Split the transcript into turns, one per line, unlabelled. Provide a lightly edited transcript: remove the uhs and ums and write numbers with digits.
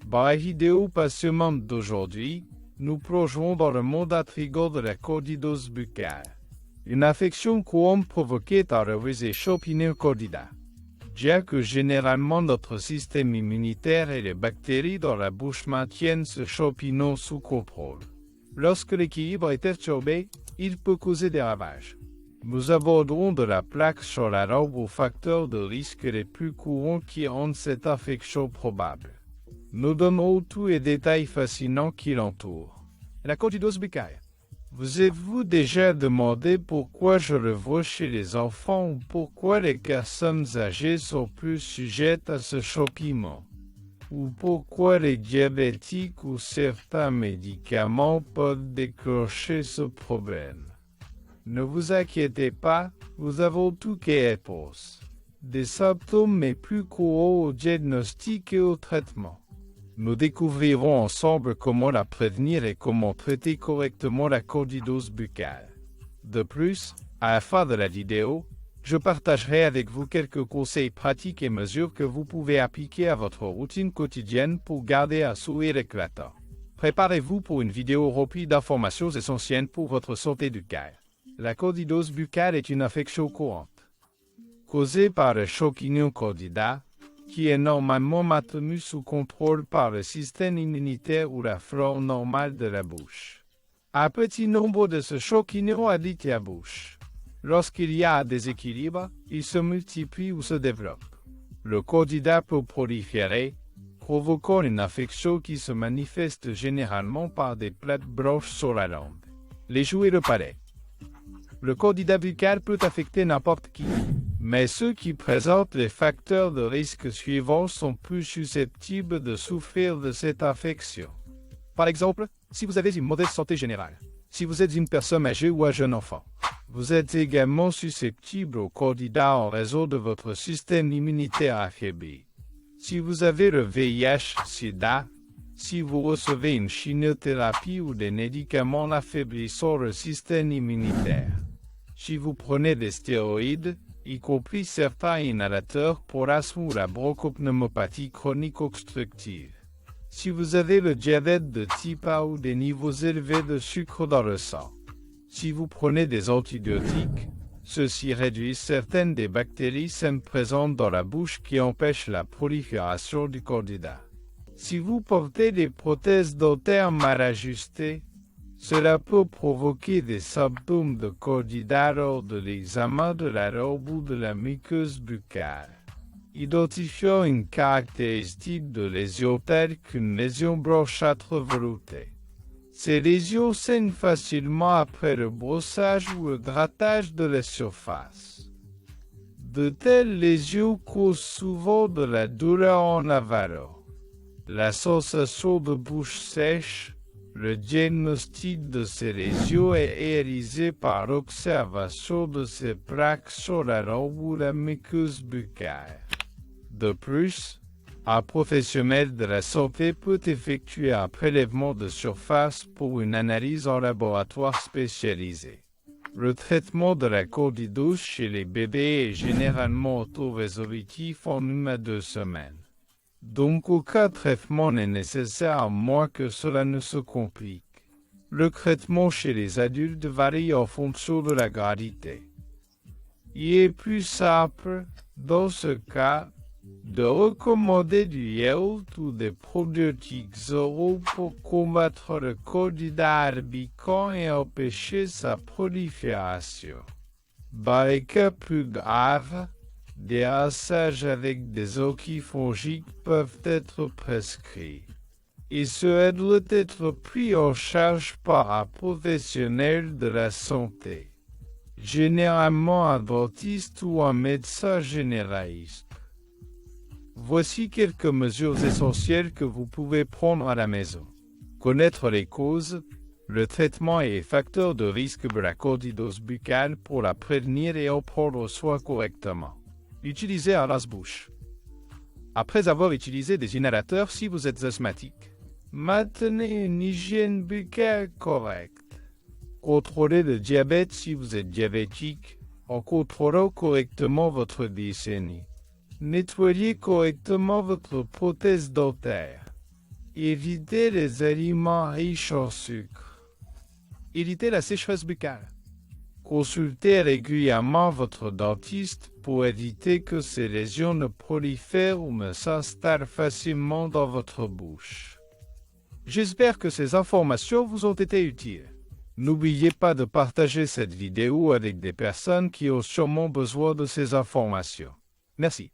Dans la vidéo passionnante d'aujourd'hui, nous plongerons dans le monde intrigant de la candidose buccale, une affection courante provoquée par le Rhizospina candida. Bien que généralement notre système immunitaire et les bactéries dans la bouche maintiennent ce champignon sous contrôle, lorsque l'équilibre est perturbé, il peut causer des ravages. Nous aborderons de la plaque sur la langue aux facteurs de risque les plus courants qui rendent cette infection probable. Nous donnerons tous les détails fascinants qui l'entourent. La candidose buccale. Vous êtes-vous déjà demandé pourquoi je le vois chez les enfants ou pourquoi les personnes âgées sont plus sujettes à ce champignon? Ou pourquoi les diabétiques ou certains médicaments peuvent déclencher ce problème? Ne vous inquiétez pas, nous avons toutes les réponses. Des symptômes les plus courants au diagnostic et au traitement. Nous découvrirons ensemble comment la prévenir et comment traiter correctement la candidose buccale. De plus, à la fin de la vidéo, je partagerai avec vous quelques conseils pratiques et mesures que vous pouvez appliquer à votre routine quotidienne pour garder un sourire éclatant. Préparez-vous pour une vidéo remplie d'informations essentielles pour votre santé buccale. La candidose buccale est une infection courante, causée par le champignon candida, qui est normalement maintenu sous contrôle par le système immunitaire ou la flore normale de la bouche. Un petit nombre de ce champignon habite la bouche. Lorsqu'il y a un déséquilibre, il se multiplie ou se développe. Le candida peut proliférer, provoquant une infection qui se manifeste généralement par des plaques blanches sur la langue, les joues et le palais. Le candida buccal peut affecter n'importe qui, mais ceux qui présentent les facteurs de risque suivants sont plus susceptibles de souffrir de cette infection. Par exemple, si vous avez une mauvaise santé générale, si vous êtes une personne âgée ou un jeune enfant, vous êtes également susceptible au candida en raison de votre système immunitaire affaibli. Si vous avez le VIH/SIDA, si vous recevez une chimiothérapie ou des médicaments affaiblissant le système immunitaire, si vous prenez des stéroïdes, y compris certains inhalateurs pour l'asthme ou la bronchopneumopathie chronique obstructive. Si vous avez le diabète de type 1 ou des niveaux élevés de sucre dans le sang. Si vous prenez des antibiotiques, ceux-ci réduisent certaines des bactéries saines présentes dans la bouche qui empêchent la prolifération du candida. Si vous portez des prothèses dentaires mal ajustées, cela peut provoquer des symptômes de candida lors de l'examen de la langue ou de la muqueuse buccale, identifiant une caractéristique de lésion telle qu'une lésion blanchâtre veloutée. Ces lésions saignent facilement après le brossage ou le grattage de la surface. De telles lésions causent souvent de la douleur en avalant, la sensation de bouche sèche. Le diagnostic de ces lésions est réalisé par l'observation de ces plaques sur la langue ou la muqueuse buccale. De plus, un professionnel de la santé peut effectuer un prélèvement de surface pour une analyse en laboratoire spécialisé. Le traitement de la candidose chez les bébés est généralement auto-résolutif en 1 à 2 semaines. Donc aucun traitement n'est nécessaire à moins que cela ne se complique. Le traitement chez les adultes varie en fonction de la gravité. Il est plus simple, dans ce cas, de recommander du yaourt ou des probiotiques oraux pour combattre le candida albicans et empêcher sa prolifération. Dans les cas plus graves, des rinçages avec des antifongiques peuvent être prescrits. Et cela doit être pris en charge par un professionnel de la santé, généralement un dentiste ou un médecin généraliste. Voici quelques mesures essentielles que vous pouvez prendre à la maison. Connaître les causes, le traitement et les facteurs de risque de la candidose buccale pour la prévenir et en prendre soin correctement. Utilisez un lave-bouche. Après avoir utilisé des inhalateurs si vous êtes asthmatique, maintenez une hygiène buccale correcte. Contrôlez le diabète si vous êtes diabétique en contrôlant correctement votre glycémie. Nettoyez correctement votre prothèse dentaire. Évitez les aliments riches en sucre. Évitez la sécheresse buccale. Consultez régulièrement votre dentiste pour éviter que ces lésions ne prolifèrent ou ne s'installent facilement dans votre bouche. J'espère que ces informations vous ont été utiles. N'oubliez pas de partager cette vidéo avec des personnes qui ont sûrement besoin de ces informations. Merci.